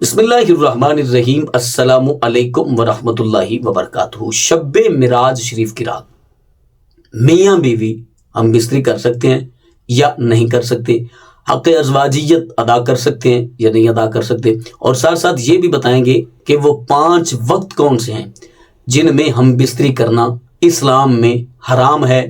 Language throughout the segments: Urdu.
بسم اللہ الرحمن الرحیم، السلام علیکم ورحمۃ اللہ وبرکاتہ۔ شب معراج شریف کی رات میاں بیوی ہم بستری کر سکتے ہیں یا نہیں کر سکتے، حق ازواجیت ادا کر سکتے ہیں یا نہیں ادا کر سکتے، اور ساتھ ساتھ یہ بھی بتائیں گے کہ وہ 5 وقت کون سے ہیں جن میں ہم بستری کرنا اسلام میں حرام ہے،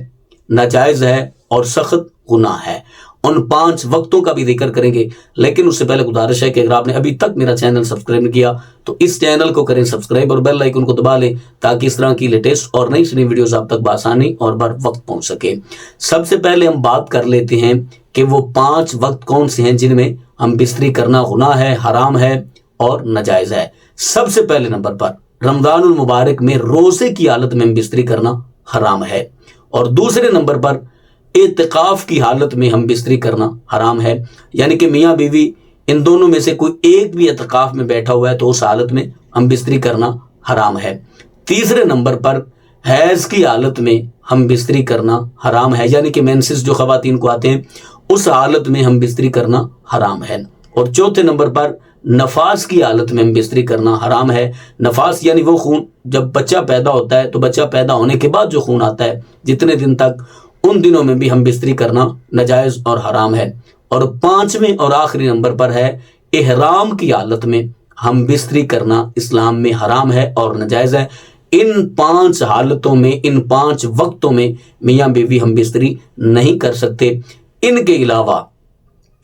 ناجائز ہے اور سخت گناہ ہے۔ ان 5 وقتوں کا بھی ذکر کریں گے، لیکن اس سے پہلے گزارش ہے کہ اگر آپ نے ابھی تک میرا چینل سبسکرائب نہیں کیا تو اس چینل کو کریں سبسکرائب اور بیل آئیکن کو دبا لیں تاکہ اس طرح کی لیٹسٹ اور نئی سنی ویڈیوز آپ تک بآسانی اور بر وقت پہنچ سکے۔ سب سے پہلے ہم بات کر لیتے ہیں کہ وہ 5 وقت کون سے ہیں جن میں ہم بستری کرنا گناہ ہے، حرام ہے اور ناجائز ہے۔ سب سے پہلے نمبر پر رمضان المبارک میں روزے کی حالت میں ہم بستری کرنا حرام ہے، اور دوسرے نمبر پر اعتکاف کی حالت میں ہم بستری کرنا حرام ہے، یعنی کہ میاں بیوی ان دونوں میں سے کوئی ایک بھی اعتکاف میں بیٹھا ہوا ہے تو اس حالت میں ہم بستری کرنا حرام ہے۔ تیسرے نمبر پر حیض کی حالت میں ہم بستری کرنا حرام ہے، یعنی کہ مینسز جو خواتین کو آتے ہیں اس حالت میں ہم بستری کرنا حرام ہے۔ اور چوتھے نمبر پر نفاس کی حالت میں ہم بستری کرنا حرام ہے۔ نفاس یعنی وہ خون، جب بچہ پیدا ہوتا ہے تو بچہ پیدا ہونے کے بعد جو خون آتا ہے جتنے دن تک، ان دنوں میں بھی ہم بستری کرنا ناجائز اور حرام ہے۔ اور 5ویں اور آخری نمبر پر ہے احرام کی حالت میں ہم بستری کرنا اسلام میں حرام ہے اور ناجائز ہے۔ ان 5 حالتوں میں، ان 5 وقتوں میں میاں بیوی ہم بستری نہیں کر سکتے۔ ان کے علاوہ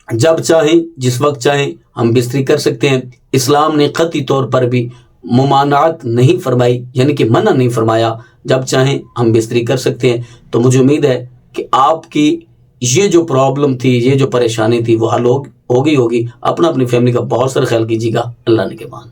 جب چاہیں، جس وقت چاہیں ہم بستری کر سکتے ہیں۔ اسلام نے قطعی طور پر بھی ممانعت نہیں فرمائی، یعنی کہ منع نہیں فرمایا، جب چاہیں ہم بستری کر سکتے ہیں۔ تو مجھے امید ہے کہ آپ کی یہ جو پرابلم تھی، یہ جو پریشانی تھی وہ حل ہوگی۔ اپنا اپنی فیملی کا بہت سارا خیال کیجیے گا۔ اللہ نگہبان۔